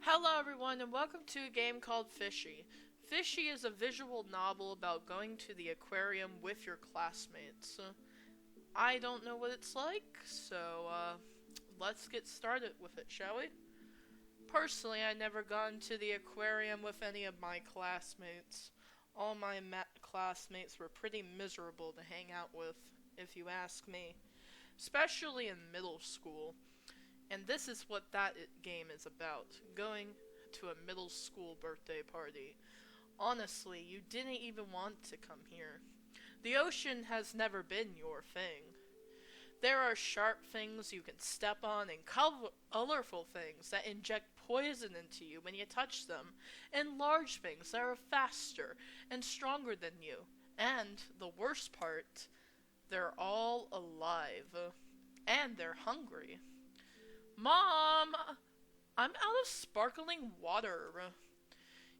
Hello everyone and welcome to a game called Fishy. Fishy is a visual novel about going to the aquarium with your classmates. I don't know what it's like, so let's get started with it, shall we? Personally, I never gone to the aquarium with any of my classmates. All my classmates were pretty miserable to hang out with, if you ask me. Especially in middle school. And this is what that game is about. Going to a middle school birthday party. Honestly, you didn't even want to come here. The ocean has never been your thing. There are sharp things you can step on and colorful things that inject poison into you when you touch them, and large things that are faster and stronger than you. And the worst part, they're all alive. And they're hungry. Mom! I'm out of sparkling water.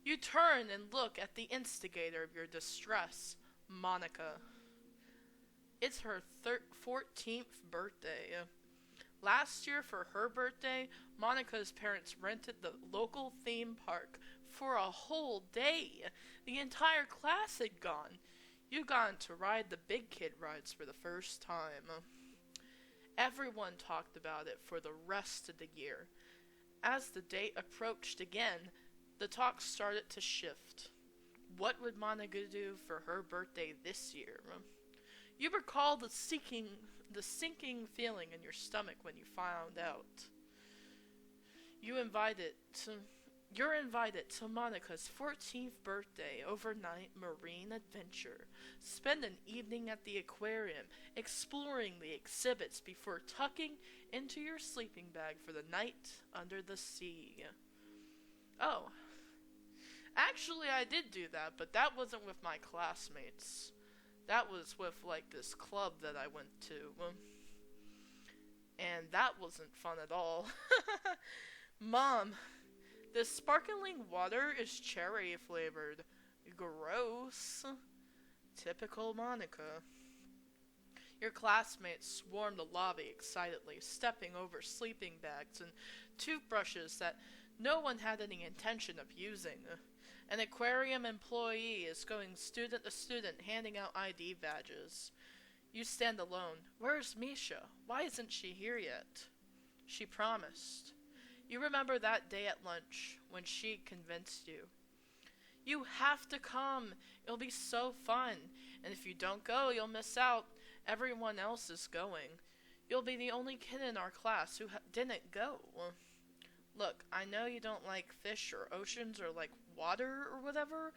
You turn and look at the instigator of your distress, Monica. It's her 14th birthday. Last year for her birthday, Monica's parents rented the local theme park for a whole day. The entire class had gone. You got to ride the big kid rides for the first time. Everyone talked about it for the rest of the year. As the date approached again, the talk started to shift. What would Monica do for her birthday this year? You recall the sinking feeling in your stomach when you found out. You're invited to Monica's 14th birthday overnight marine adventure. Spend an evening at the aquarium, exploring the exhibits before tucking into your sleeping bag for the night under the sea. Oh, actually I did do that, but that wasn't with my classmates. That was with this club that I went to. And that wasn't fun at all. Mom, this sparkling water is cherry flavored. Gross. Typical Monica. Your classmates swarmed the lobby excitedly, stepping over sleeping bags and toothbrushes that no one had any intention of using. An aquarium employee is going student to student handing out ID badges. You stand alone. Where's Misha? Why isn't she here yet? She promised. You remember that day at lunch when she convinced you. You have to come. It'll be so fun. And if you don't go, you'll miss out. Everyone else is going. You'll be the only kid in our class who didn't go. Look, I know you don't like fish or oceans or like water or whatever,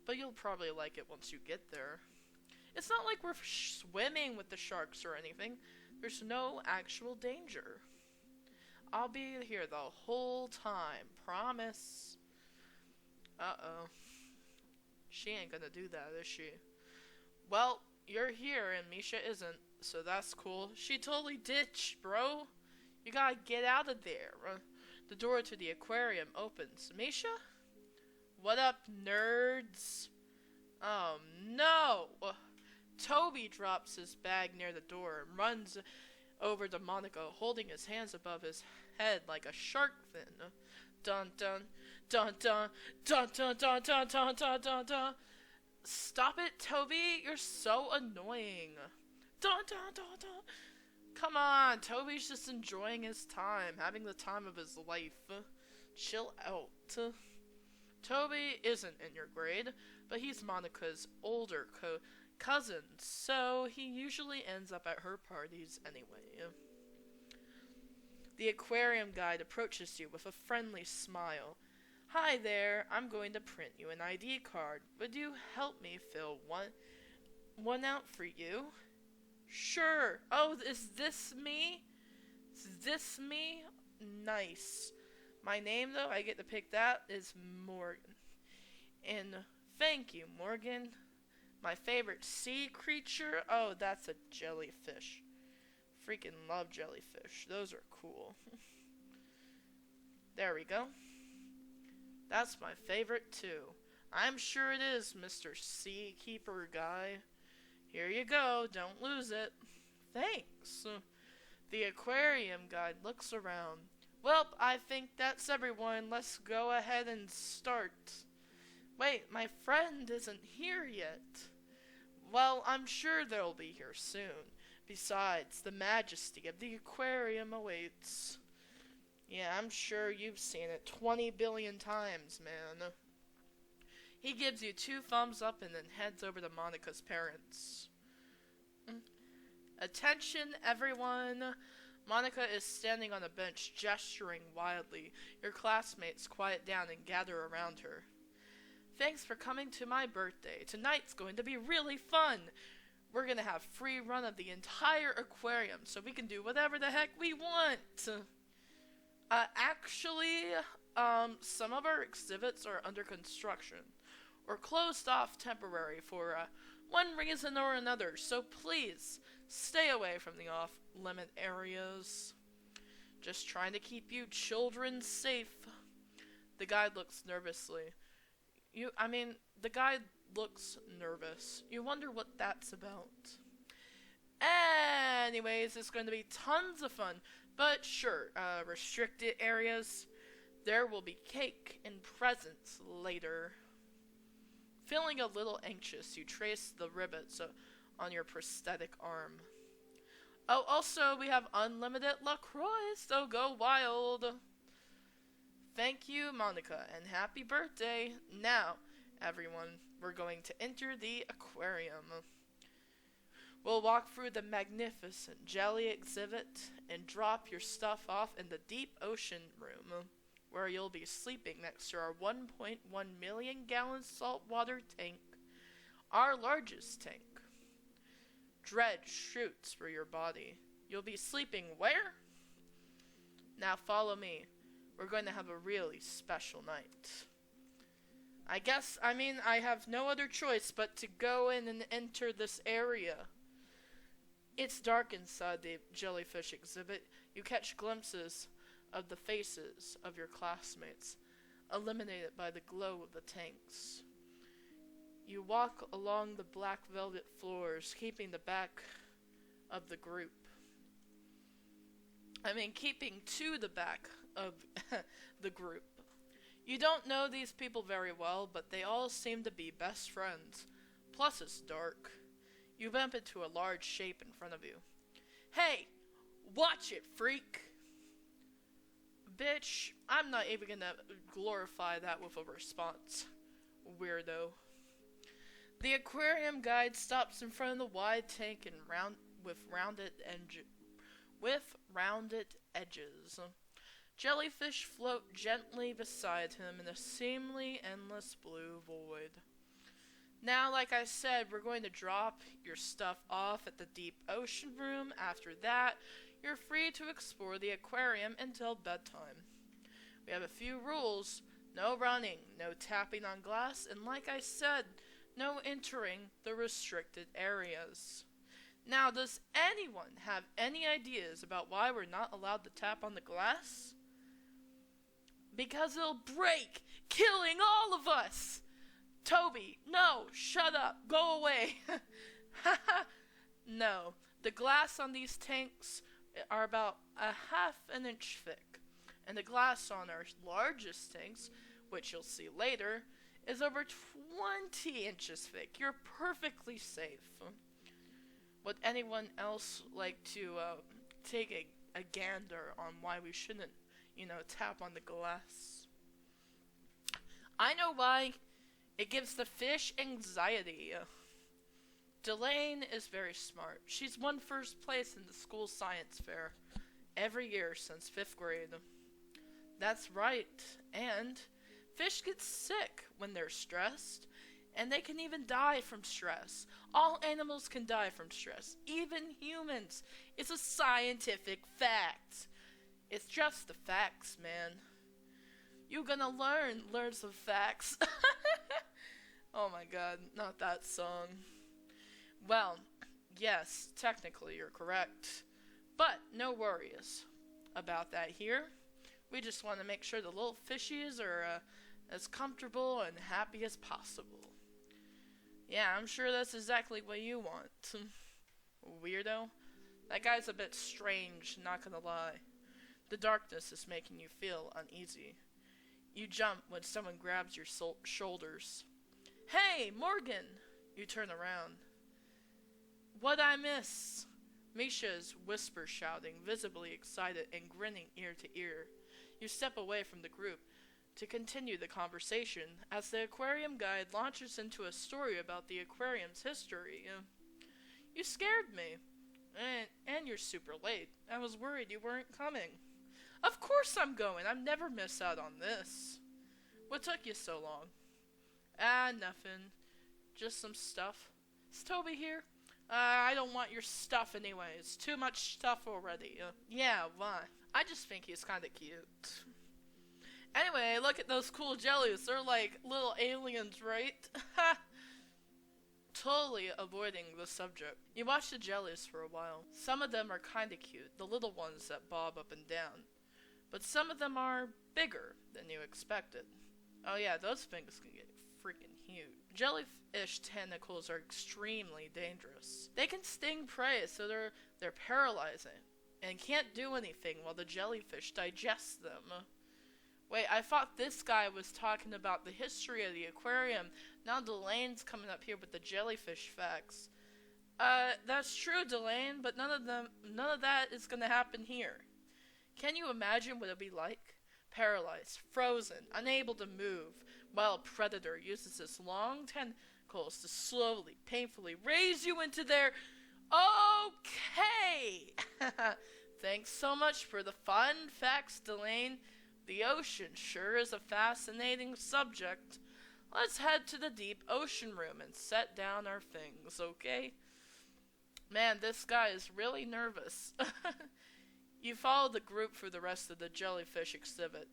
but you'll probably like it once you get there. It's not like we're swimming with the sharks or anything. There's no actual danger. I'll be here the whole time, promise. Uh-oh. She ain't gonna do that, is she? Well, you're here and Misha isn't, so that's cool. She totally ditched, bro. You gotta get out of there. The door to the aquarium opens. Misha? What up, nerds? Oh, no! Toby drops his bag near the door and runs over to Monica, holding his hands above his head like a shark fin. Dun dun dun dun dun dun dun dun dun dun dun dun. Stop it, Toby! You're so annoying. Dun dun dun dun. Come on, Toby's just enjoying his time, having the time of his life. Chill out. Toby isn't in your grade, but he's Monica's older cousin, so he usually ends up at her parties anyway. The aquarium guide approaches you with a friendly smile. Hi there, I'm going to print you an ID card. Would you help me fill one out for you? Sure. Oh, is this me? Is this me? Nice. My name, though, I get to pick that, is Morgan. And thank you, Morgan. My favorite sea creature? Oh, that's a jellyfish. Freaking love jellyfish. Those are cool. There we go. That's my favorite, too. I'm sure it is, Mr. Seakeeper guy. Here you go. Don't lose it. Thanks. The aquarium guide looks around. Well, I think that's everyone. Let's go ahead and start. Wait, my friend isn't here yet. Well, I'm sure they'll be here soon. Besides, the majesty of the aquarium awaits. Yeah, I'm sure you've seen it 20 billion times, man. He gives you 2 thumbs up and then heads over to Monica's parents. Attention, everyone. Monica is standing on a bench, gesturing wildly. Your classmates quiet down and gather around her. Thanks for coming to my birthday. Tonight's going to be really fun. We're going to have free run of the entire aquarium, so we can do whatever the heck we want. Actually, some of our exhibits are under construction, or closed off temporary for, one reason or another, so please, stay away from the off-limit areas. Just trying to keep you children safe. The guide looks nervously. The guide looks nervous. You wonder what that's about. Anyways, it's going to be tons of fun. But sure, restricted areas. There will be cake and presents later. Feeling a little anxious, you trace the rivets on your prosthetic arm. Oh, also, we have unlimited LaCroix, so go wild. Thank you, Monica, and happy birthday. Now, everyone, we're going to enter the aquarium. We'll walk through the magnificent jelly exhibit and drop your stuff off in the deep ocean room, where you'll be sleeping next to our 1.1 million gallon saltwater tank, our largest tank. Dread shoots through your body. You'll be sleeping where? Now follow me. We're going to have a really special night. I have no other choice but to go in and enter this area. It's dark inside the jellyfish exhibit. You catch glimpses of the faces of your classmates, illuminated by the glow of the tanks. You walk along the black velvet floors, keeping the back of the group. Keeping to the back of the group. You don't know these people very well, but they all seem to be best friends. Plus it's dark. You bump into a large shape in front of you. Hey, watch it, freak! Bitch, I'm not even gonna glorify that with a response. Weirdo. The aquarium guide stops in front of the wide tank and with rounded edges. Jellyfish float gently beside him in a seemingly endless blue void. Now, like I said, we're going to drop your stuff off at the deep ocean room. After that, you're free to explore the aquarium until bedtime. We have a few rules. No running, no tapping on glass, and like I said, no entering the restricted areas. Now, does anyone have any ideas about why we're not allowed to tap on the glass? Because it'll break, killing all of us! Toby, no, shut up, go away. No, the glass on these tanks are about a half an inch thick, and the glass on our largest tanks, which you'll see later, is over 20 inches thick. You're perfectly safe. Would anyone else like to take a gander on why we shouldn't, tap on the glass? I know why. It gives the fish anxiety. Delane is very smart. She's won first place in the school science fair every year since 5th grade. That's right. And fish get sick when they're stressed, and they can even die from stress. All animals can die from stress, even humans. It's a scientific fact. It's just the facts, man. You're gonna learn some facts. Oh my god, not that song. Well, yes, technically you're correct. But no worries about that here. We just want to make sure the little fishies are as comfortable and happy as possible. Yeah, I'm sure that's exactly what you want. Weirdo. That guy's a bit strange, not gonna lie. The darkness is making you feel uneasy. You jump when someone grabs your shoulders. Hey, Morgan! You turn around. What'd I miss? Misha is whisper shouting, visibly excited and grinning ear to ear. You step away from the group to continue the conversation as the aquarium guide launches into a story about the aquarium's history. You scared me. And you're super late. I was worried you weren't coming. Of course I'm going. I've never missed out on this. What took you so long? Nothing. Just some stuff. Is Toby here? I don't want your stuff anyways. Too much stuff already. Yeah, why? I just think he's kinda cute. Anyway, look at those cool jellies. They're like little aliens, right? Totally avoiding the subject. You watch the jellies for a while. Some of them are kinda cute, the little ones that bob up and down. But some of them are bigger than you expected. Oh yeah, those things can get freaking huge. Jellyfish tentacles are extremely dangerous. They can sting prey, so they're paralyzing and can't do anything while the jellyfish digests them. Wait, I thought this guy was talking about the history of the aquarium. Now Delane's coming up here with the jellyfish facts. That's true, Delane, but none of that is gonna happen here. Can you imagine what it'd be like? Paralyzed, frozen, unable to move, while a predator uses its long tentacles to slowly, painfully raise you into their... Okay! Thanks so much for the fun facts, Delane. The ocean sure is a fascinating subject. Let's head to the deep ocean room and set down our things, okay? Man, this guy is really nervous. You follow the group for the rest of the jellyfish exhibit,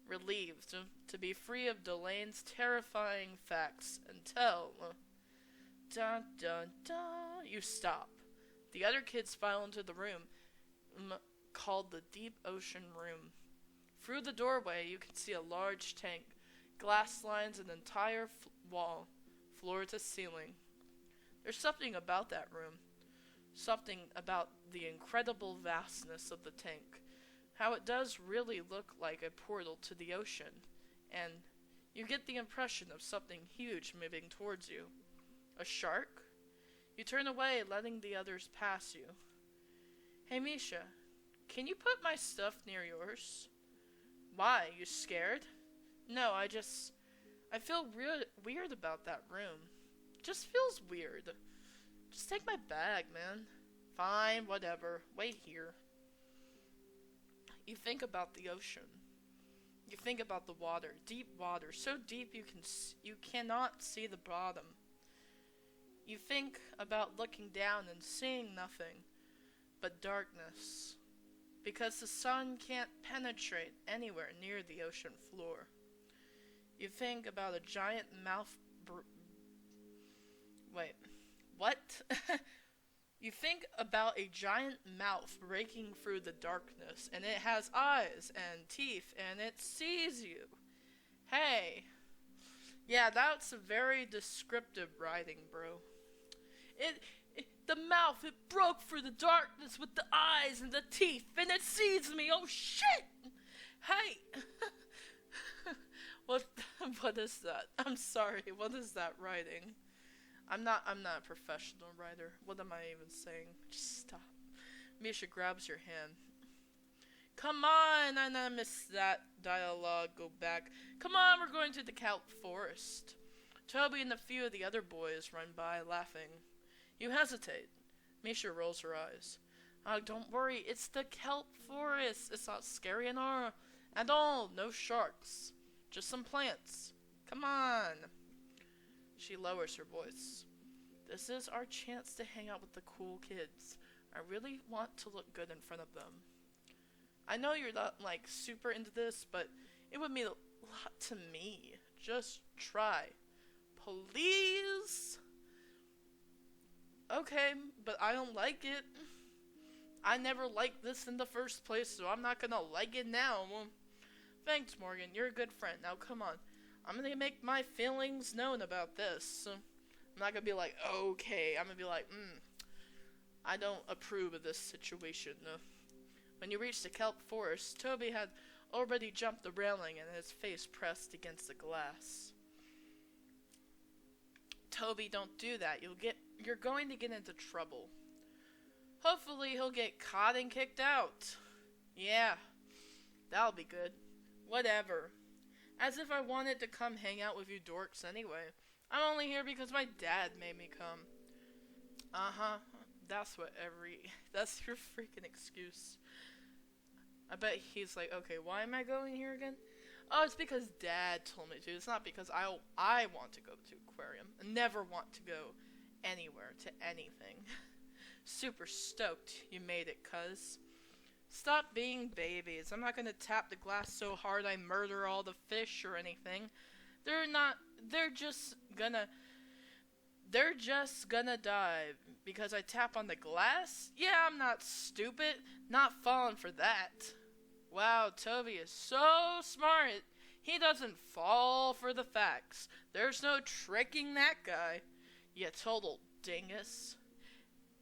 relieved to be free of Delane's terrifying facts until... Dun dun dun. You stop. The other kids file into the room, called the deep ocean room. Through the doorway, you can see a large tank. Glass lines an entire wall, floor to ceiling. There's something about that room. Something about the incredible vastness of the tank. How it does really look like a portal to the ocean. And you get the impression of something huge moving towards you. A shark? You turn away, letting the others pass you. Hey, Misha, can you put my stuff near yours? Why? You scared? No, I feel weird about that room. Just feels weird. Just take my bag, man. Fine, whatever. Wait here. You think about the ocean. You think about the water. Deep water. So deep you cannot see the bottom. You think about looking down and seeing nothing but darkness. Because the sun can't penetrate anywhere near the ocean floor. You think about a giant mouth... Wait, what? You think about a giant mouth breaking through the darkness, and it has eyes and teeth, and it sees you. Hey. Yeah, that's a very descriptive writing, bro. The mouth, it broke through the darkness with the eyes and the teeth, and it sees me. Oh, shit! Hey! What is that? I'm sorry, what is that writing? I'm not a professional writer. What am I even saying? Just stop. Misha grabs your hand. Come on, I missed that dialogue. Go back. Come on, we're going to the kelp forest. Toby and a few of the other boys run by, laughing. You hesitate. Misha rolls her eyes. Don't worry, it's the kelp forest. It's not scary at all. No sharks. Just some plants. Come on. She lowers her voice. This is our chance to hang out with the cool kids. I really want to look good in front of them. I know you're not, super into this, but it would mean a lot to me. Just try. Please? Okay, but I don't like it. I never liked this in the first place, so I'm not gonna like it now. Thanks, Morgan. You're a good friend. Now, come on. I'm gonna make my feelings known about this. I'm not gonna be like, okay. I'm gonna be like, I don't approve of this situation. When you reached the kelp forest, Toby had already jumped the railing and his face pressed against the glass. Toby, don't do that. You're going to get into trouble. Hopefully he'll get caught and kicked out. Yeah, that'll be good. Whatever. As if I wanted to come hang out with you dorks anyway. I'm only here because my dad made me come. Uh-huh. That's your freaking excuse. I bet he's like, okay, why am I going here again? Oh, it's because Dad told me to. It's not because I want to go to Aquarium. I never want to go anywhere, to anything. Super stoked you made it, cuz. Stop being babies. I'm not gonna tap the glass so hard I murder all the fish or anything. They're just gonna die because I tap on the glass? Yeah, I'm not stupid. Not falling for that. Wow, Toby is so smart. He doesn't fall for the facts. There's no tricking that guy. You total dingus.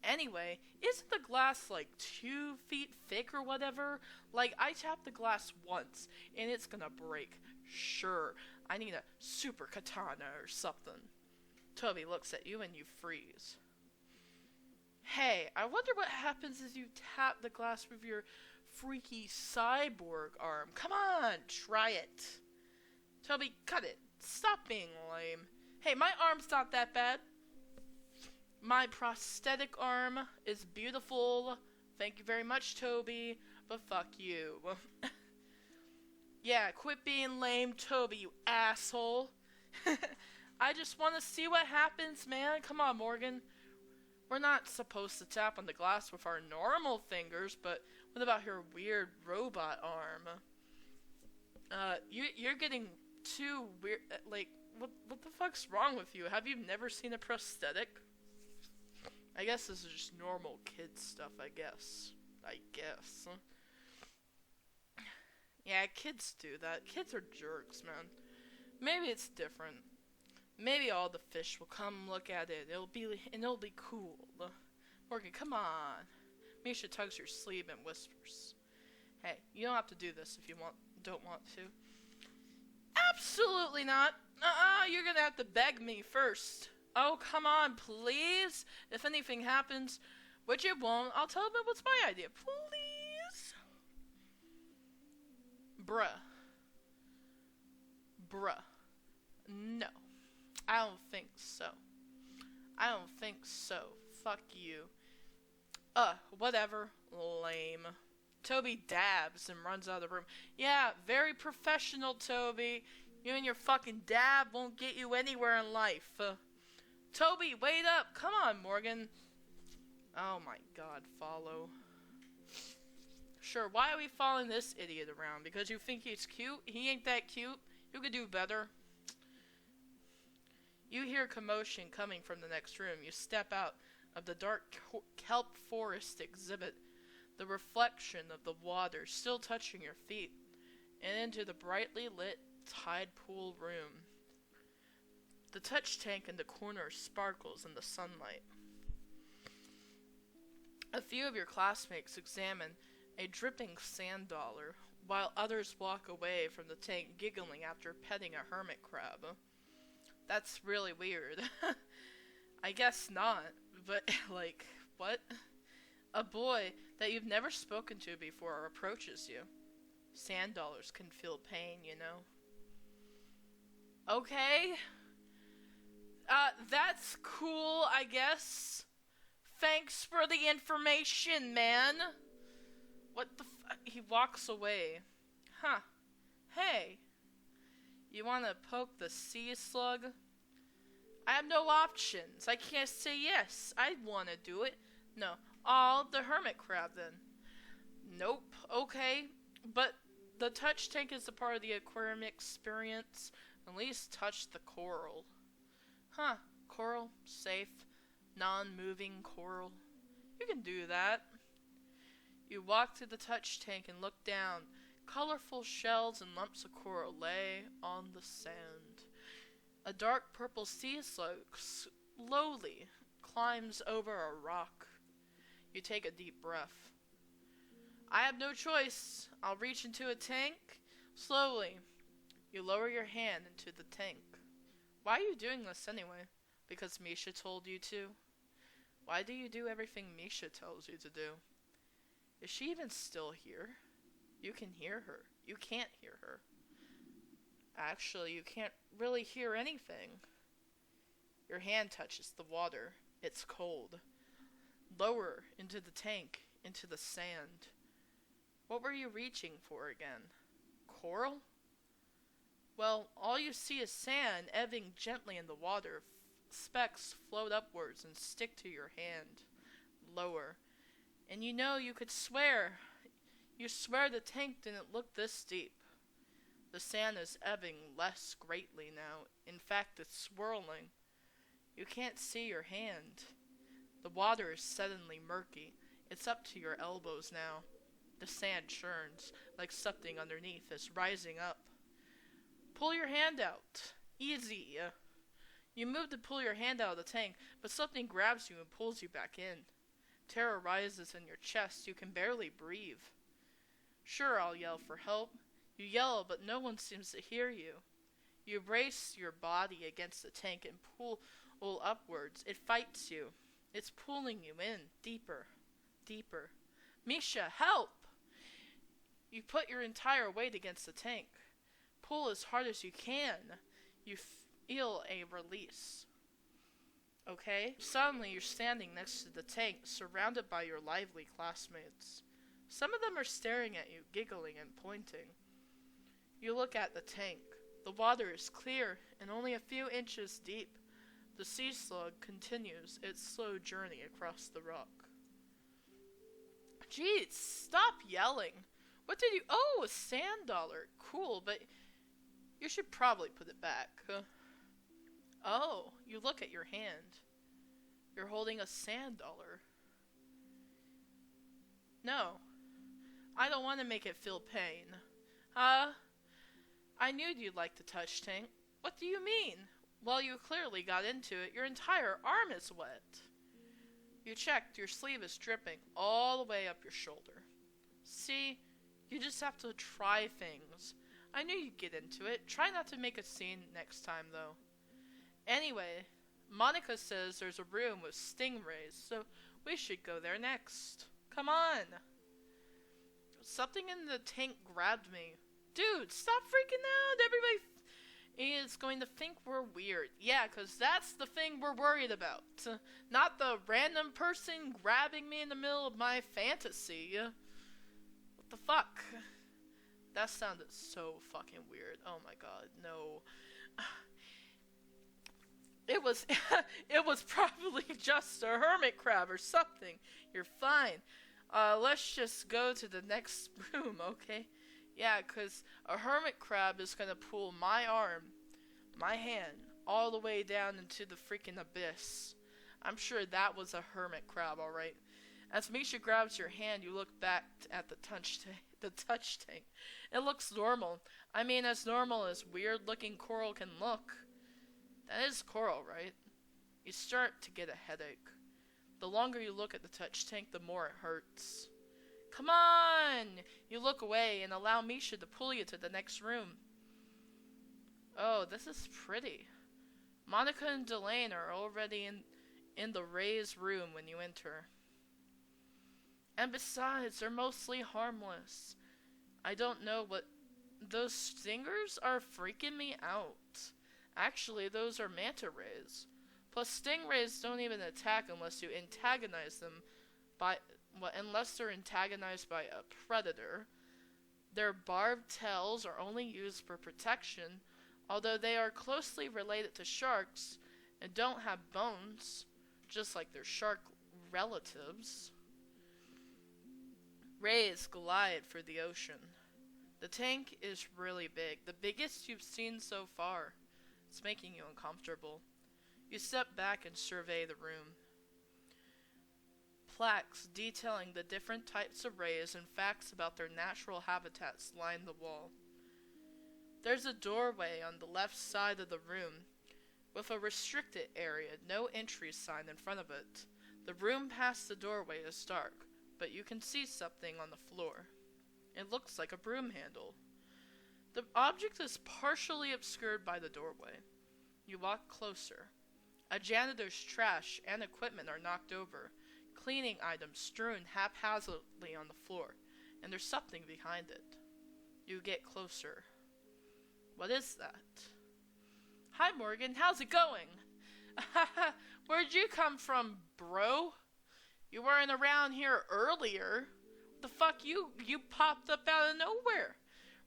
Anyway, isn't the glass like 2 feet thick or whatever? Like, I tapped the glass once, and it's gonna break. Sure, I need a super katana or something. Toby looks at you and you freeze. Hey, I wonder what happens if you tap the glass with your freaky cyborg arm. Come on, try it. Toby, cut it. Stop being lame. Hey, my arm's not that bad. My prosthetic arm is beautiful. Thank you very much, Toby. But fuck you. Yeah, quit being lame, Toby, you asshole. I just want to see what happens, man. Come on, Morgan. We're not supposed to tap on the glass with our normal fingers, but what about your weird robot arm? You're getting too weird. Like, what the fuck's wrong with you? Have you never seen a prosthetic? I guess this is just normal kid stuff, I guess. Yeah, kids do that. Kids are jerks, man. Maybe it's different. Maybe all the fish will come look at it. It'll be cool. Morgan, come on. Misha tugs your sleeve and whispers, "Hey, you don't have to do this if you don't want to." Absolutely not. You're gonna have to beg me first. Oh, come on, please. If anything happens, which it won't, I'll tell them what's my idea. Please. Bruh. No. I don't think so. Fuck you. Whatever. Lame. Toby dabs and runs out of the room. Yeah, very professional, Toby. You and your fucking dab won't get you anywhere in life. Toby, wait up. Come on, Morgan. Oh my god, follow. Sure, why are we following this idiot around? Because you think he's cute? He ain't that cute. You could do better. You hear commotion coming from the next room. You step out of the dark kelp forest exhibit, the reflection of the water still touching your feet, and into the brightly lit tide pool room. The touch tank in the corner sparkles in the sunlight. A few of your classmates examine a dripping sand dollar, while others walk away from the tank giggling after petting a hermit crab. That's really weird. I guess not, but, like, what? A boy that you've never spoken to before approaches you. Sand dollars can feel pain, you know. Okay. That's cool, I guess. Thanks for the information, man. What the fuck? He walks away. Huh. Hey. You wanna poke the sea slug? I have no options. I can't say yes. I wanna do it. No. Oh, the hermit crab then. Nope. Okay. But the touch tank is a part of the aquarium experience. At least touch the coral. Huh. Coral. Safe. Non-moving coral. You can do that. You walk to the touch tank and look down. Colorful shells and lumps of coral lay on the sand. A dark purple sea slug slowly climbs over a rock. You take a deep breath. I have no choice. I'll reach into a tank. Slowly, you lower your hand into the tank. Why are you doing this anyway? Because Misha told you to? Why do you do everything Misha tells you to do? Is she even still here? You can hear her. You can't hear her. Actually, you can't really hear anything. Your hand touches the water. It's cold. Lower into the tank, into the sand. What were you reaching for again? Coral? Well, all you see is sand ebbing gently in the water. Specks float upwards and stick to your hand. Lower. And you know you could swear. You swear the tank didn't look this deep. The sand is ebbing less greatly now. In fact, it's swirling. You can't see your hand. The water is suddenly murky. It's up to your elbows now. The sand churns, like something underneath is rising up. Pull your hand out. Easy. You move to pull your hand out of the tank, but something grabs you and pulls you back in. Terror rises in your chest. You can barely breathe. Sure, I'll yell for help. You yell, but no one seems to hear you. You brace your body against the tank and pull upwards. It fights you. It's pulling you in, deeper, deeper. Misha, help! You put your entire weight against the tank. Pull as hard as you can. You feel a release. Okay? Suddenly you're standing next to the tank, surrounded by your lively classmates. Some of them are staring at you, giggling and pointing. You look at the tank. The water is clear and only a few inches deep. The sea slug continues its slow journey across the rock. Jeez, stop yelling. What did you... Oh, a sand dollar. Cool, but you should probably put it back. Oh, you look at your hand. You're holding a sand dollar. No, I don't want to make it feel pain. I knew you'd like to touch tank. What do you mean? Well, you clearly got into it. Your entire arm is wet. You checked. Your sleeve is dripping all the way up your shoulder. See, you just have to try things. I knew you'd get into it. Try not to make a scene next time, though. Anyway, Monica says there's a room with stingrays, so we should go there next. Come on. Something in the tank grabbed me. Dude, stop freaking out. Everybody is going to think we're weird. Yeah, because that's the thing we're worried about. Not the random person grabbing me in the middle of my fantasy. What the fuck? That sounded so fucking weird. Oh my god, no. It was probably just a hermit crab or something. You're fine. Let's just go to the next room, okay? Yeah, because a hermit crab is going to pull my arm, my hand, all the way down into the freaking abyss. I'm sure that was a hermit crab, alright. As Misha grabs your hand, you look back at the touch tank. It looks normal. I mean, as normal as weird-looking coral can look. That is coral, right? You start to get a headache. The longer you look at the touch tank, the more it hurts. Come on! You look away and allow Misha to pull you to the next room. Oh, this is pretty. Monica and Delane are already in the Ray's room when you enter. And besides, they're mostly harmless. I don't know what... Those stingers are freaking me out. Actually, those are manta rays. Plus, stingrays don't even attack unless you antagonize them unless they're antagonized by a predator. Their barbed tails are only used for protection, although they are closely related to sharks and don't have bones, just like their shark relatives. Rays glide for the ocean. The tank is really big, the biggest you've seen so far. It's making you uncomfortable. You step back and survey the room. Plaques detailing the different types of rays and facts about their natural habitats line the wall. There's a doorway on the left side of the room with a restricted area, no entry sign in front of it. The room past the doorway is dark. but you can see something on the floor. It looks like a broom handle. The object is partially obscured by the doorway. You walk closer. A janitor's trash and equipment are knocked over, cleaning items strewn haphazardly on the floor, and there's something behind it. You get closer. What is that? Hi, Morgan. How's it going? Where'd you come from, bro? You weren't around here earlier. The fuck you popped up out of nowhere.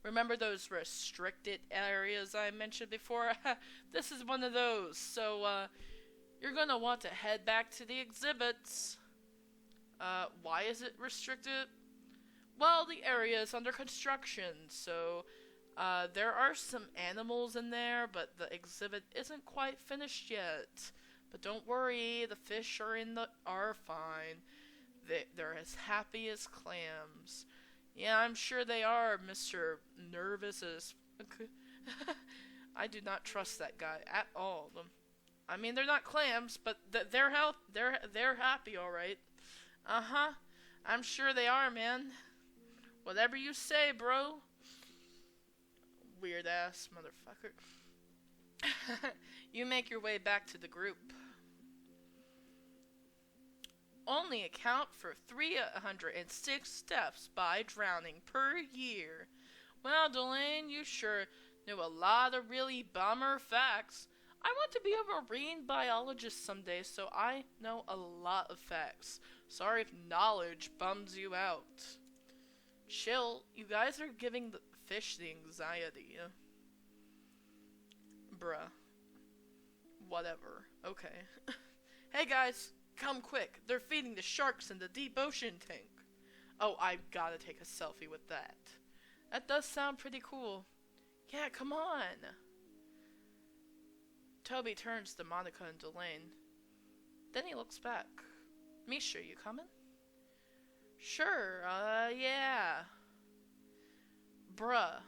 Remember those restricted areas I mentioned before? This is one of those. So, you're gonna want to head back to the exhibits. Why is it restricted? Well, the area is under construction, so there are some animals in there, but the exhibit isn't quite finished yet. But don't worry, the fish are fine. They're as happy as clams. Yeah, I'm sure they are, Mr. Nervous as... I do not trust that guy at all. I mean, they're not clams, but they're happy, all right. Uh-huh. I'm sure they are, man. Whatever you say, bro. Weird ass motherfucker. You make your way back to the group. Only account for 306 deaths by drowning per year. Well, Delane, you sure knew a lot of really bummer facts. I want to be a marine biologist someday, so I know a lot of facts. Sorry if knowledge bums you out. Chill, you guys are giving the fish the anxiety. Bruh. Whatever. Okay. Hey guys, come quick. They're feeding the sharks in the deep ocean tank. Oh, I've gotta take a selfie with that. That does sound pretty cool. Yeah, come on. Toby turns to Monica and Delane. Then he looks back. Misha, you coming? Sure, yeah. Bruh.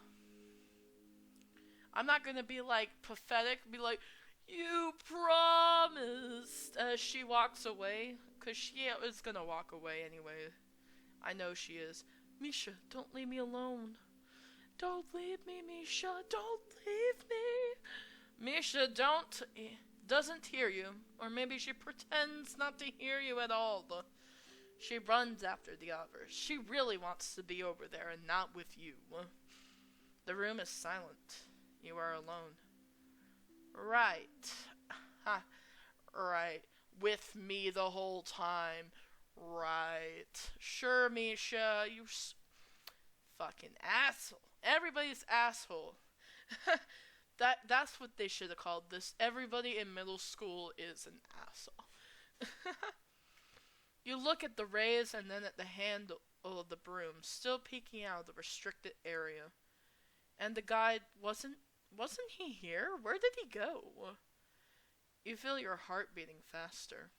I'm not gonna be like pathetic, be like, you promised, as she walks away, cause she is gonna walk away anyway. I know she is. Misha, don't leave me alone. Don't leave me, Misha, don't leave me. Misha doesn't hear you, or maybe she pretends not to hear you at all. She runs after the others. She really wants to be over there and not with you. The room is silent. You are alone. Right. Ha. Right. With me the whole time. Right. Sure, Misha, you fucking asshole. Everybody's asshole. That's what they should have called this. Everybody in middle school is an asshole. You look at the rays and then at the handle of the broom, still peeking out of the restricted area. And the guide wasn't he here? Where did he go? You feel your heart beating faster.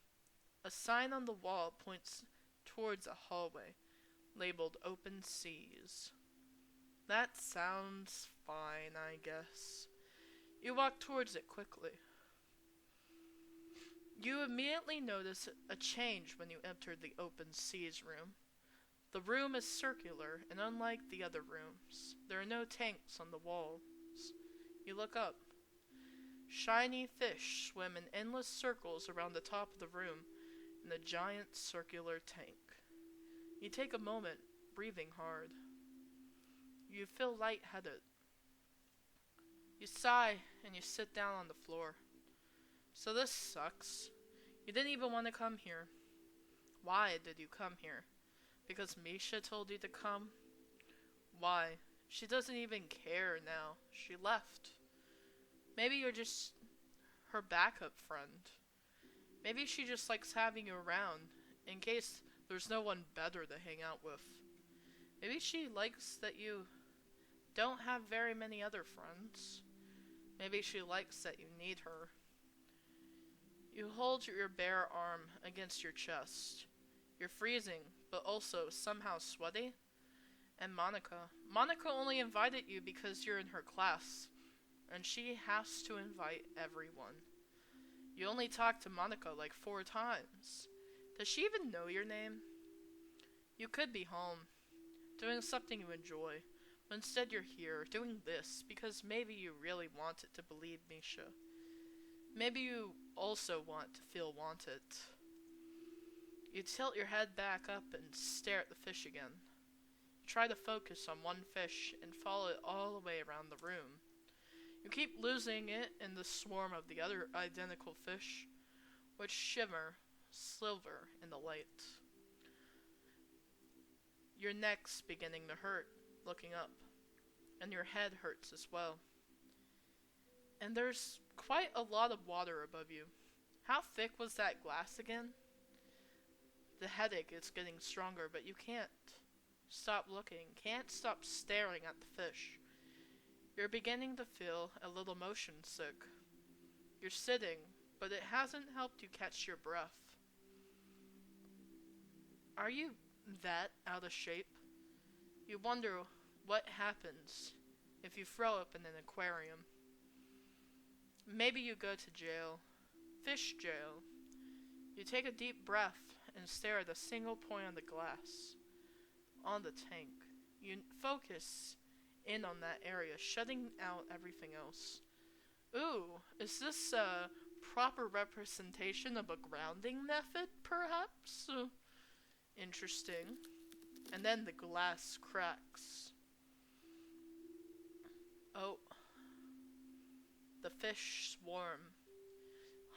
A sign on the wall points towards a hallway, labeled Open Seas. That sounds fine, I guess. You walk towards it quickly. You immediately notice a change when you enter the Open Seas room. The room is circular, and unlike the other rooms, there are no tanks on the walls. You look up. Shiny fish swim in endless circles around the top of the room in the giant circular tank. You take a moment, breathing hard. You feel lightheaded. You sigh and you sit down on the floor. So this sucks. You didn't even want to come here. Why did you come here? Because Misha told you to come? Why? She doesn't even care now. She left. Maybe you're just her backup friend. Maybe she just likes having you around, in case there's no one better to hang out with. Maybe she likes that you don't have very many other friends. Maybe she likes that you need her. You hold your bare arm against your chest. You're freezing, but also somehow sweaty. And Monica. Monica only invited you because you're in her class, and she has to invite everyone. You only talked to Monica like 4 times. Does she even know your name? You could be home, doing something you enjoy, but instead you're here, doing this, because maybe you really wanted to believe Misha. Maybe you also want to feel wanted. You tilt your head back up and stare at the fish again. You try to focus on one fish and follow it all the way around the room. You keep losing it in the swarm of the other identical fish, which shimmer silver in the light. Your neck's beginning to hurt, looking up, and your head hurts as well. And there's quite a lot of water above you. How thick was that glass again? The headache is getting stronger, but you can't stop looking, can't stop staring at the fish. You're beginning to feel a little motion sick. You're sitting, but it hasn't helped you catch your breath. Are you that out of shape? You wonder what happens if you throw up in an aquarium. Maybe you go to jail. Fish jail. You take a deep breath and stare at a single point on the glass. On the tank. You focus in on that area, shutting out everything else. Ooh, is this a proper representation of a grounding method, perhaps? Interesting. And then the glass cracks. Oh. The fish swarm.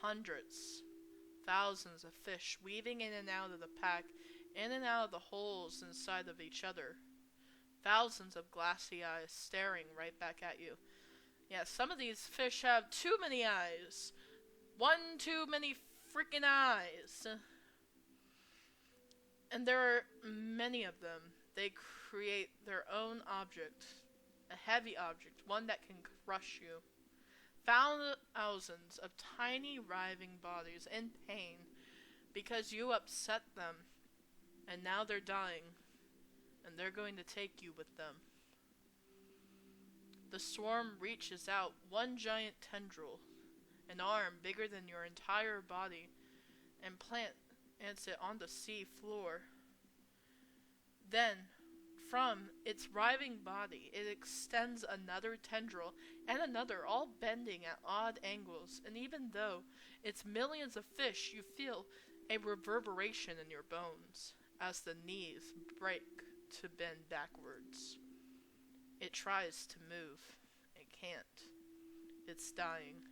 Hundreds, thousands of fish weaving in and out of the pack, in and out of the holes inside of each other. Thousands of glassy eyes staring right back at you. Yeah, some of these fish have too many eyes. One too many freaking eyes. And there are many of them. They create their own object. A heavy object, one that can crush you. Thousands of tiny writhing bodies in pain because you upset them. And now they're dying. And they're going to take you with them. The swarm reaches out one giant tendril, an arm bigger than your entire body, and plants it on the sea floor. Then, from its writhing body, it extends another tendril and another, all bending at odd angles, and even though it's millions of fish, you feel a reverberation in your bones as the knees break to bend backwards. It tries to move. It can't. It's dying.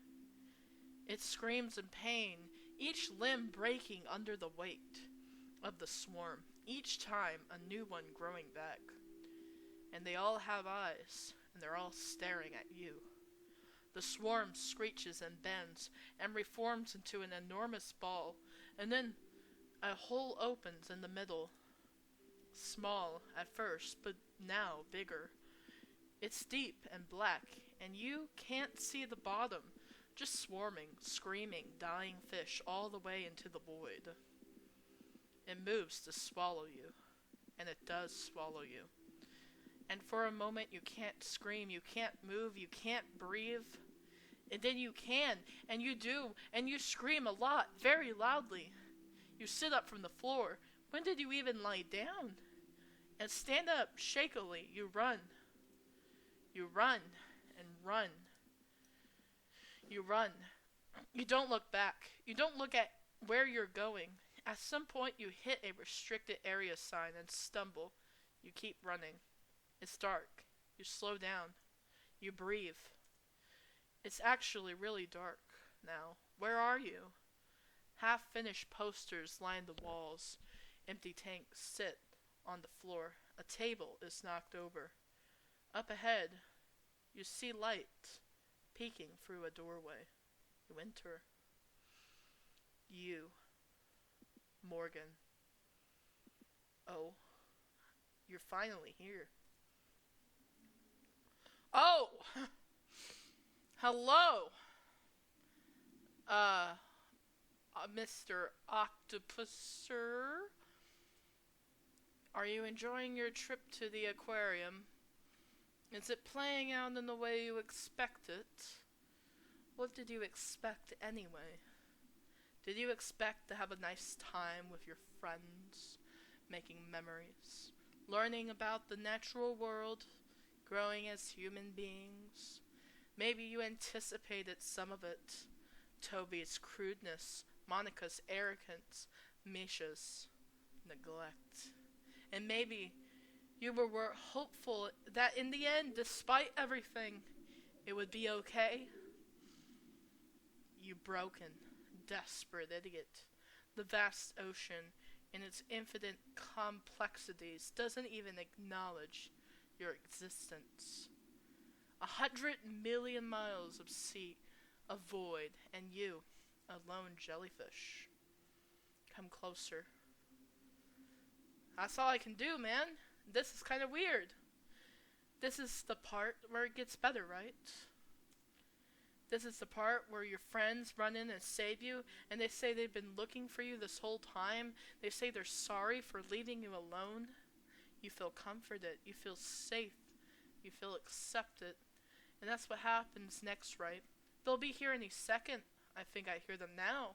It screams in pain, each limb breaking under the weight of the swarm, each time a new one growing back. And they all have eyes, and they're all staring at you. The swarm screeches and bends and reforms into an enormous ball, and then a hole opens in the middle. Small at first, but now bigger. It's deep and black, and you can't see the bottom. Just swarming, screaming, dying fish all the way into the void. It moves to swallow you, and it does swallow you. And for a moment you can't scream, you can't move, you can't breathe. And then you can, and you do, and you scream a lot, very loudly. You sit up from the floor. When did you even lie down? And stand up shakily. You run. You run and run. You run. You don't look back. You don't look at where you're going. At some point you hit a restricted area sign and stumble. You keep running. It's dark. You slow down. You breathe. It's actually really dark now. Where are you? Half-finished posters line the walls. Empty tanks sit on the floor. A table is knocked over. Up ahead, you see light peeking through a doorway. You enter. You, Morgan. Oh, you're finally here. Oh! Hello! Mr. Octopuser? Are you enjoying your trip to the aquarium? Is it playing out in the way you expect it? What did you expect anyway? Did you expect to have a nice time with your friends? making memories, learning about the natural world, growing as human beings. Maybe you anticipated some of it. Toby's crudeness, Monica's arrogance, Misha's neglect. And maybe you were hopeful that in the end, despite everything, it would be okay. You broken, desperate idiot. The vast ocean, in its infinite complexities, doesn't even acknowledge your existence. 100 million miles of sea, a void, and you, a lone jellyfish. Come closer. That's all I can do, man. This is kind of weird. This is the part where it gets better, right? This is the part where your friends run in and save you, and they say they've been looking for you this whole time. They say they're sorry for leaving you alone. You feel comforted. You feel safe. You feel accepted. And that's what happens next, right? They'll be here any second. I think I hear them now.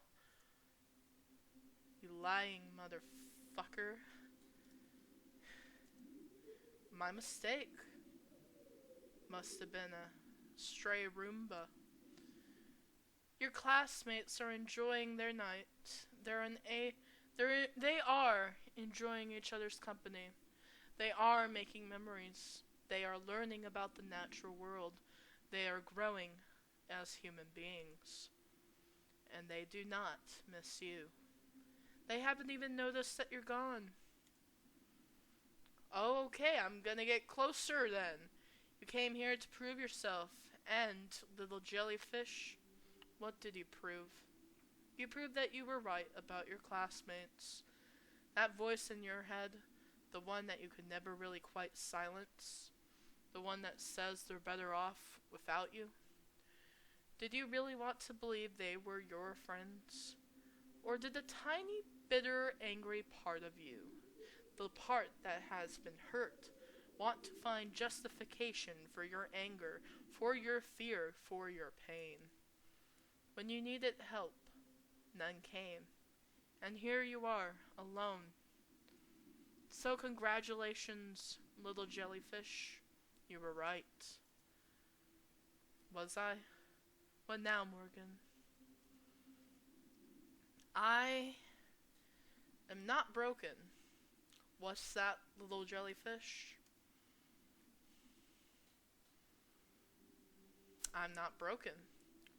You lying motherfucker. My mistake. Must have been a stray Roomba. Your classmates are enjoying their night. They are enjoying each other's company. They are making memories. They are learning about the natural world. They are growing as human beings. And they do not miss you. They haven't even noticed that you're gone. Oh, okay, I'm gonna get closer then. You came here to prove yourself. And, little jellyfish, what did you prove? You proved that you were right about your classmates. That voice in your head, the one that you could never really quite silence, the one that says they're better off without you. Did you really want to believe they were your friends? Or did the tiny, bitter, angry part of you, the part that has been hurt, want to find justification for your anger, for your fear, for your pain? When you needed help, none came. And here you are, alone. So congratulations, little jellyfish. You were right. Was I? What now, Morgan? I am not broken. What's that, little jellyfish? I'm not broken.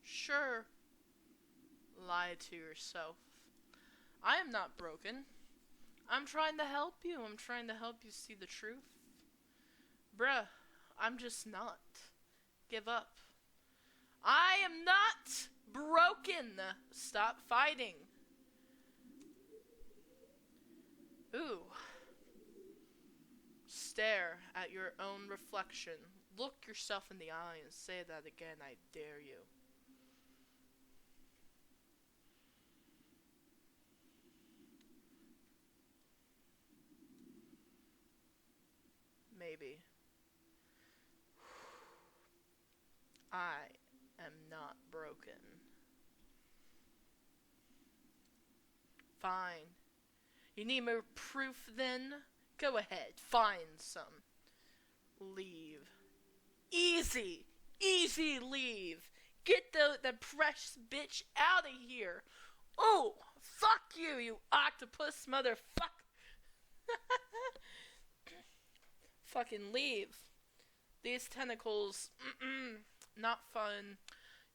Sure. Lie to yourself. I am not broken. I'm trying to help you. I'm trying to help you see the truth. Bruh, I'm just not. Give up. I am not broken. Stop fighting. Ooh. Stare at your own reflection. Look yourself in the eye and say that again. I dare you. Maybe. I am not broken. Fine. You need more proof then? Go ahead, find some. Leave. Easy! Easy leave! Get the precious bitch out of here! Oh! Fuck you, you octopus motherfucker! Fucking leave. These tentacles, not fun.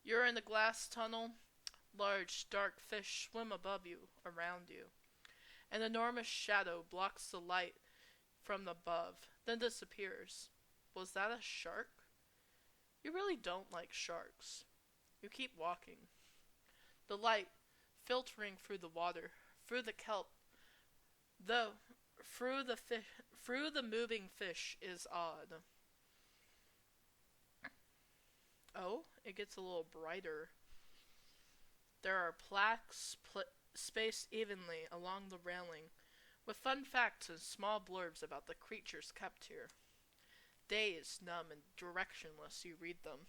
You're in a glass tunnel. Large, dark fish swim above you, around you. An enormous shadow blocks the light from above, then disappears. Was that a shark? You really don't like sharks. You keep walking. The light filtering through the water, through the kelp, though through the moving fish is odd. Oh, it gets a little brighter. There are plaques spaced evenly along the railing, with fun facts and small blurbs about the creatures kept here. Dazed, numb, and directionless, you read them.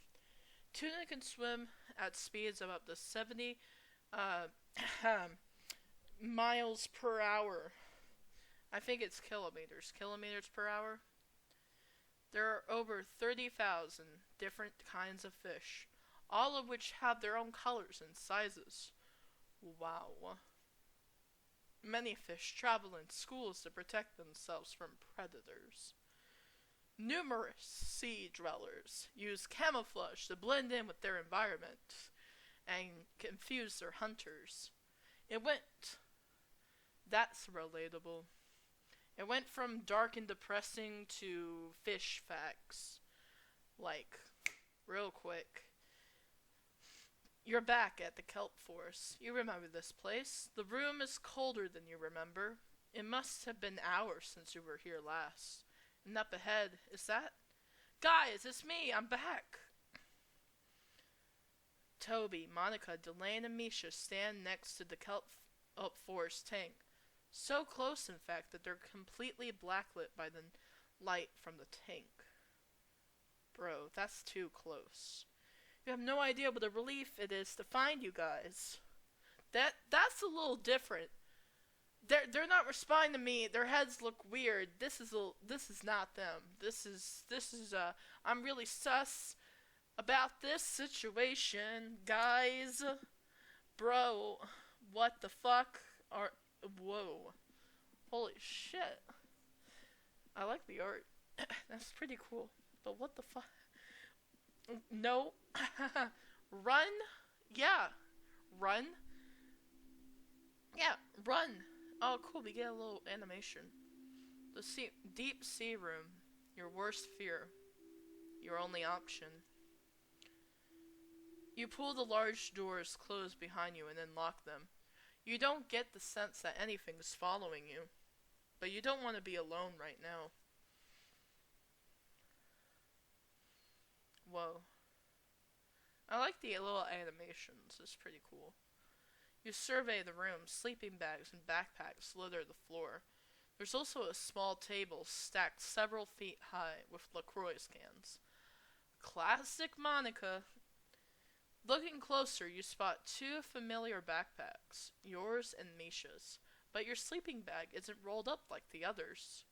Tuna can swim at speeds of up to 70 miles per hour I think it's kilometers. Kilometers per hour? There are over 30,000 different kinds of fish, all of which have their own colors and sizes. Wow. Many fish travel in schools to protect themselves from predators. Numerous sea dwellers use camouflage to blend in with their environment and confuse their hunters. That's relatable. It went from dark and depressing to fish facts. Like, real quick. You're back at the kelp forest. You remember this place. The room is colder than you remember. It must have been hours since you were here last. And up ahead, is that? Guys, it's me, I'm back! Toby, Monica, Delane, and Misha stand next to the kelp forest tank. So close, in fact, that they're completely blacklit by the light from the tank. Bro, that's too close. You have no idea what a relief it is to find you guys. That's a little different. They're not responding to me. Their heads look weird. This is not them. This is I'm really sus about this situation, guys. Bro, what the fuck whoa. Holy shit. I like the art. That's pretty cool. But what the fuck? No. Run? Yeah. Run? Yeah, run. Oh, cool, we get a little animation. The deep sea room. Your worst fear. Your only option. You pull the large doors closed behind you and then lock them. You don't get the sense that anything's following you. But you don't want to be alone right now. Whoa. I like the little animations. It's pretty cool. You survey the room. Sleeping bags and backpacks litter the floor. There's also a small table stacked several feet high with LaCroix cans. Classic Monica. Looking closer, you spot two familiar backpacks, yours and Misha's, but your sleeping bag isn't rolled up like the others.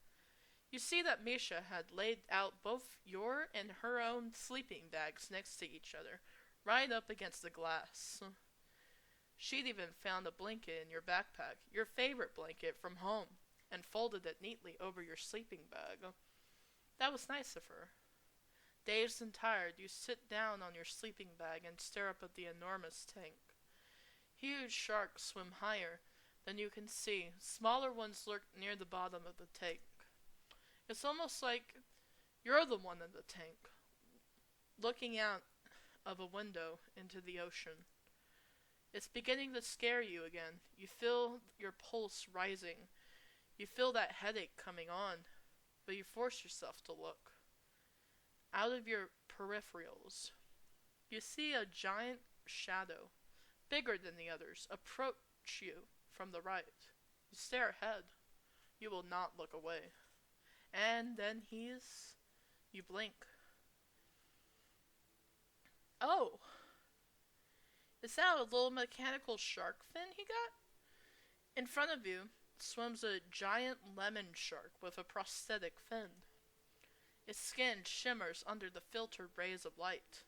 You see that Misha had laid out both your and her own sleeping bags next to each other, right up against the glass. She'd even found a blanket in your backpack, your favorite blanket from home, and folded it neatly over your sleeping bag. That was nice of her. Dazed and tired, you sit down on your sleeping bag and stare up at the enormous tank. Huge sharks swim higher than you can see. Smaller ones lurk near the bottom of the tank. It's almost like you're the one in the tank, looking out of a window into the ocean. It's beginning to scare you again. You feel your pulse rising. You feel that headache coming on, but you force yourself to look. Out of your peripherals, you see a giant shadow, bigger than the others, approach you from the right. You stare ahead. You will not look away. And then you blink. Oh! Is that a little mechanical shark fin he got? In front of you swims a giant lemon shark with a prosthetic fin. Its skin shimmers under the filtered rays of light.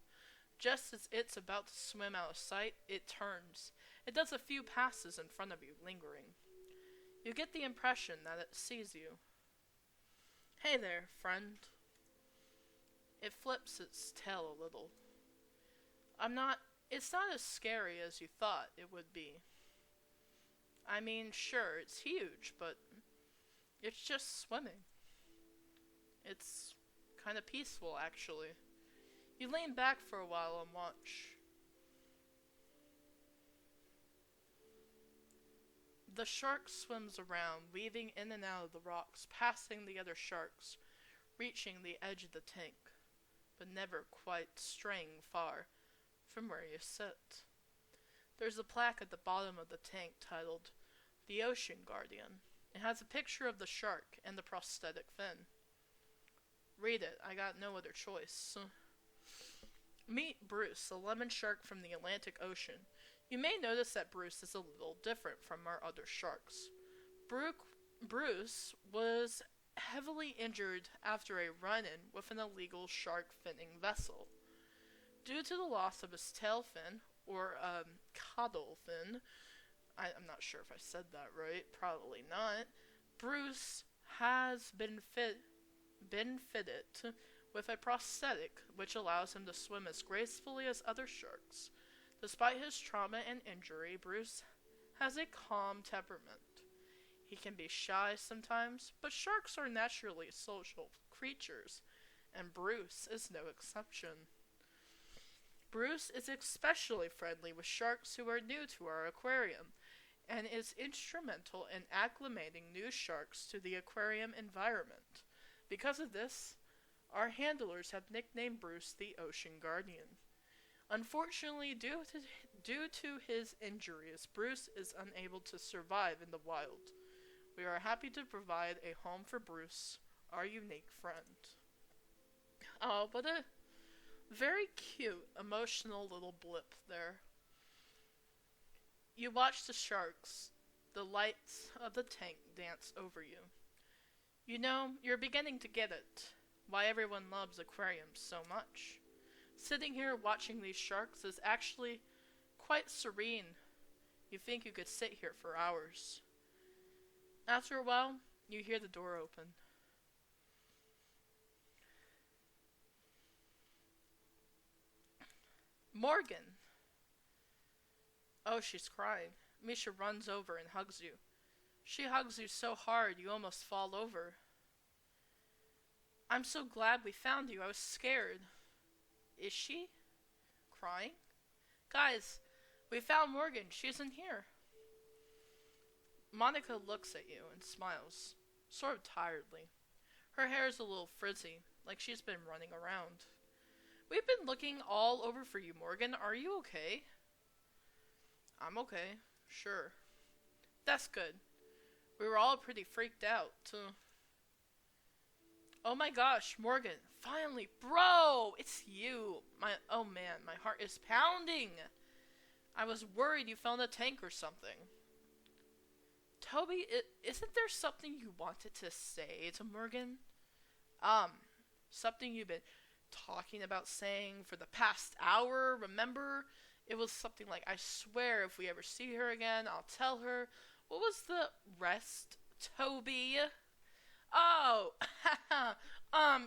Just as it's about to swim out of sight, it turns. It does a few passes in front of you, lingering. You get the impression that it sees you. Hey there, friend. It flips its tail a little. It's not as scary as you thought it would be. I mean, sure, it's huge, but it's just swimming. It's kind of peaceful, actually. You lean back for a while and watch. The shark swims around, weaving in and out of the rocks, passing the other sharks, reaching the edge of the tank, but never quite straying far from where you sit. There's a plaque at the bottom of the tank titled, "The Ocean Guardian." It has a picture of the shark and the prosthetic fin. Read it, I got no other choice. Meet Bruce, a lemon shark from the Atlantic Ocean. You may notice that Bruce is a little different from our other sharks. Bruce was heavily injured after a run-in with an illegal shark finning vessel. Due to the loss of his tail fin, or caudal fin, I'm not sure if I said that right, probably not, Bruce has been fitted with a prosthetic which allows him to swim as gracefully as other sharks. Despite his trauma and injury, Bruce has a calm temperament. He can be shy sometimes, but sharks are naturally social creatures, and Bruce is no exception. Bruce is especially friendly with sharks who are new to our aquarium, and is instrumental in acclimating new sharks to the aquarium environment. Because of this, our handlers have nicknamed Bruce the Ocean Guardian. Unfortunately, due to his injuries, Bruce is unable to survive in the wild. We are happy to provide a home for Bruce, our unique friend. Oh, what a very cute, emotional little blip there. You watch the sharks, the lights of the tank dance over you. You know, you're beginning to get it, why everyone loves aquariums so much. Sitting here watching these sharks is actually quite serene. You think you could sit here for hours. After a while, you hear the door open. Morgan! Oh, she's crying. Misha runs over and hugs you. She hugs you so hard you almost fall over. I'm so glad we found you. I was scared. Is she? Crying? Guys, we found Morgan. She's in here. Monica looks at you and smiles, sort of tiredly. Her hair is a little frizzy, like she's been running around. We've been looking all over for you, Morgan. Are you okay? I'm okay. Sure. That's good. We were all pretty freaked out, too. Oh my gosh, Morgan. Finally. Bro! It's you. Oh man, my heart is pounding. I was worried you fell in a tank or something. Toby, isn't there something you wanted to say to Morgan? Something you've been talking about saying for the past hour, remember? It was something like, I swear if we ever see her again, I'll tell her. What was the rest, Toby? Oh,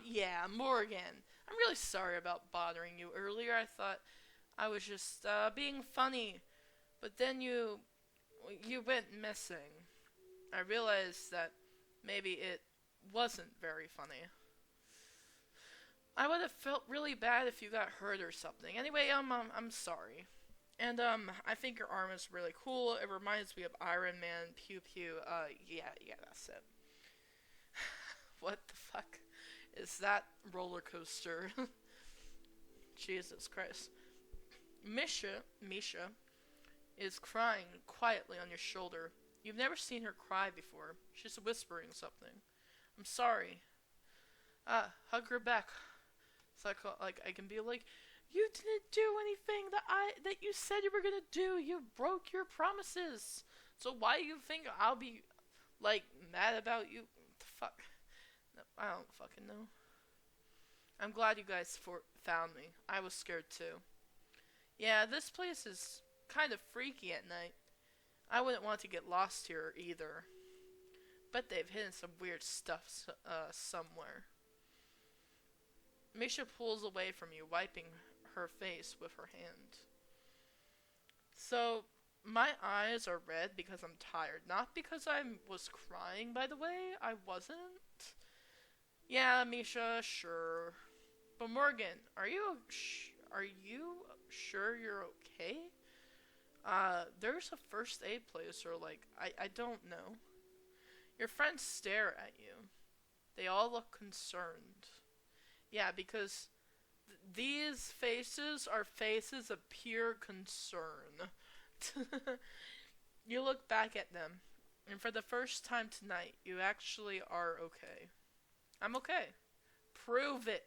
yeah, Morgan. I'm really sorry about bothering you earlier. I thought I was just, being funny. But then you went missing. I realized that maybe it wasn't very funny. I would have felt really bad if you got hurt or something. Anyway, I'm sorry. And, I think your arm is really cool. It reminds me of Iron Man, Pew Pew. Yeah, that's it. What the fuck is that roller coaster? Jesus Christ. Misha is crying quietly on your shoulder. You've never seen her cry before. She's whispering something. I'm sorry. Hug her back. So I can be like, you didn't do anything that you said you were gonna do. You broke your promises. So why do you think I'll be, like, mad about you? What the fuck? No, I don't fucking know. I'm glad you guys found me. I was scared too. Yeah, this place is kind of freaky at night. I wouldn't want to get lost here either. Bet they've hidden some weird stuff somewhere. Misha pulls away from you, wiping her face with her hand. So, my eyes are red because I'm tired. Not because I was crying, by the way. I wasn't. Yeah, Misha, sure. But Morgan, are you sure you're okay? There's a first aid place, or like, I don't know. Your friends stare at you. They all look concerned. Yeah, because these faces are faces of pure concern. You look back at them, and for the first time tonight, you actually are okay. I'm okay. Prove it.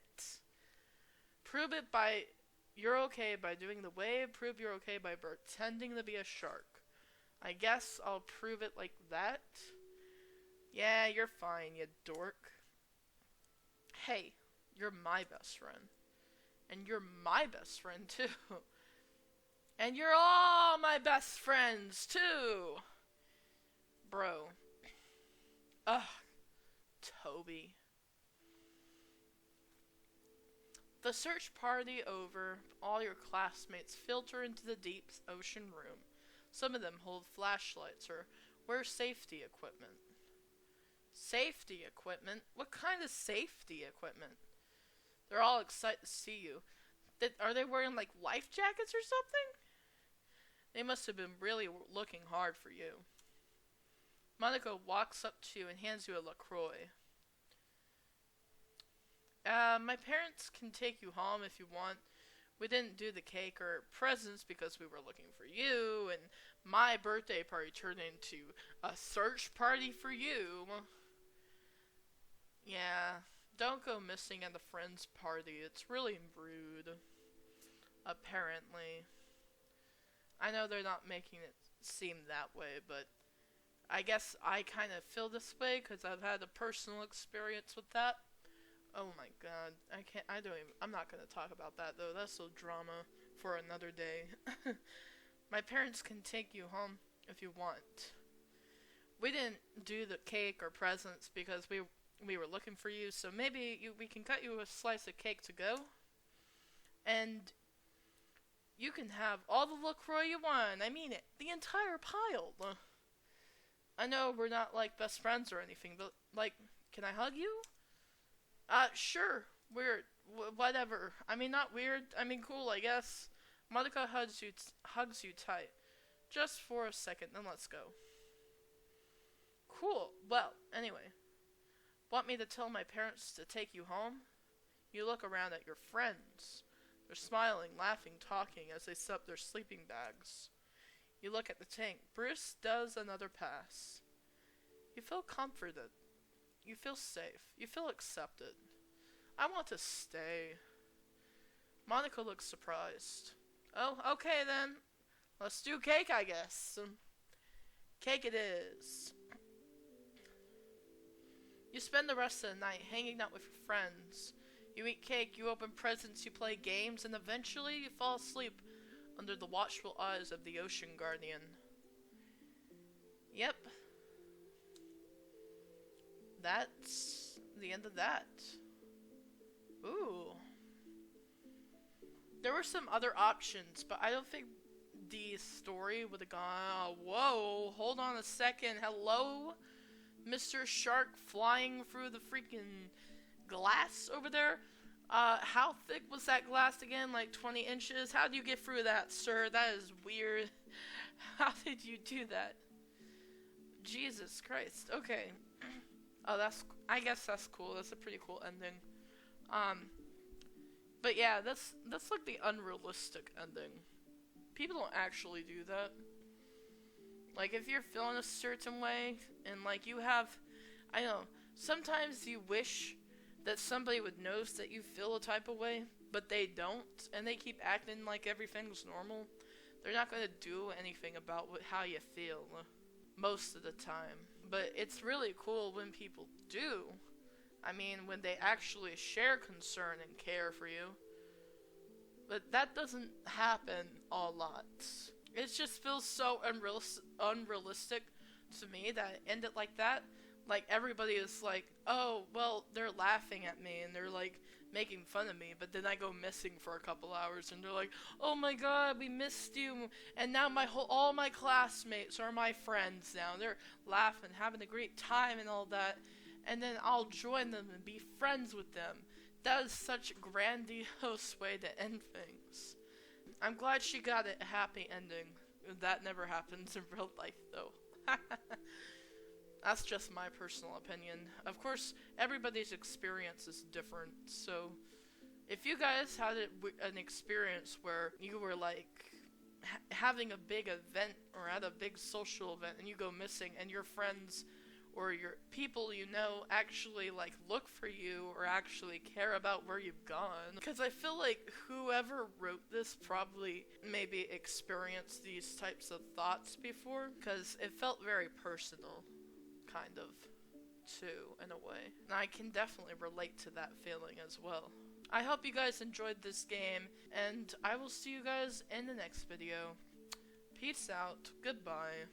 Prove it by, you're okay by doing the wave. Prove you're okay by pretending to be a shark. I guess I'll prove it like that. Yeah, you're fine, you dork. Hey, you're my best friend. And you're my best friend, too. And you're all my best friends, too. Bro. Ugh. Toby. The search party over, all your classmates filter into the deep ocean room. Some of them hold flashlights or wear safety equipment. Safety equipment? What kind of safety equipment? They're all excited to see you. Are they wearing like life jackets or something? They must have been really looking hard for you. Monica walks up to you and hands you a LaCroix. My parents can take you home if you want. We didn't do the cake or presents because we were looking for you, and my birthday party turned into a search party for you. Yeah, don't go missing at a friend's party. It's really rude. Apparently. I know they're not making it seem that way, but I guess I kind of feel this way because I've had a personal experience with that. Oh my god, I'm not gonna talk about that though, that's so drama for another day. My parents can take you home if you want. We didn't do the cake or presents because we were looking for you, so maybe we can cut you a slice of cake to go. And you can have all the LaCroix you want, I mean it, the entire pile. I know we're not like best friends or anything, but like, can I hug you? Sure. Weird. Whatever. I mean, not weird. I mean, cool, I guess. Monica hugs you tight. Just for a second, then let's go. Cool. Well, anyway. Want me to tell my parents to take you home? You look around at your friends. They're smiling, laughing, talking as they set up their sleeping bags. You look at the tank. Bruce does another pass. You feel comforted. You feel safe. You feel accepted. I want to stay. Monica looks surprised. Oh, okay then. Let's do cake, I guess. Cake it is. You spend the rest of the night hanging out with your friends. You eat cake, you open presents, you play games, and eventually you fall asleep under the watchful eyes of the Ocean Guardian. Yep. That's the end of that. Ooh. There were some other options, but I don't think the story would have gone, oh, whoa, hold on a second, hello? Mr. Shark flying through the freaking glass over there? How thick was that glass again? Like 20 inches? How do you get through that, sir? That is weird. How did you do that? Jesus Christ. Okay. Oh, I guess that's cool. That's a pretty cool ending. But yeah, that's like the unrealistic ending. People don't actually do that. Like, if you're feeling a certain way, and like you have, I know, sometimes you wish that somebody would notice that you feel a type of way, but they don't, and they keep acting like everything's normal. They're not going to do anything about how you feel most of the time. But it's really cool when people do. I mean, when they actually share concern and care for you. But that doesn't happen a lot. It just feels so unrealistic to me that it ended like that. Like, everybody is like, oh, well, they're laughing at me and they're like making fun of me, but then I go missing for a couple hours and they're like, oh my god, we missed you, and now all my classmates are my friends now. They're laughing, having a great time and all that, and then I'll join them and be friends with them. That is such a grandiose way to end things. I'm glad she got a happy ending. That never happens in real life, though. That's just my personal opinion. Of course, everybody's experience is different, so if you guys had an experience where you were like having a big event or at a big social event and you go missing and your friends or your people you know actually like look for you or actually care about where you've gone, because I feel like whoever wrote this probably maybe experienced these types of thoughts before, because it felt very personal, kind of. too, in a way. And I can definitely relate to that feeling as well. I hope you guys enjoyed this game, and I will see you guys in the next video. Peace out. Goodbye.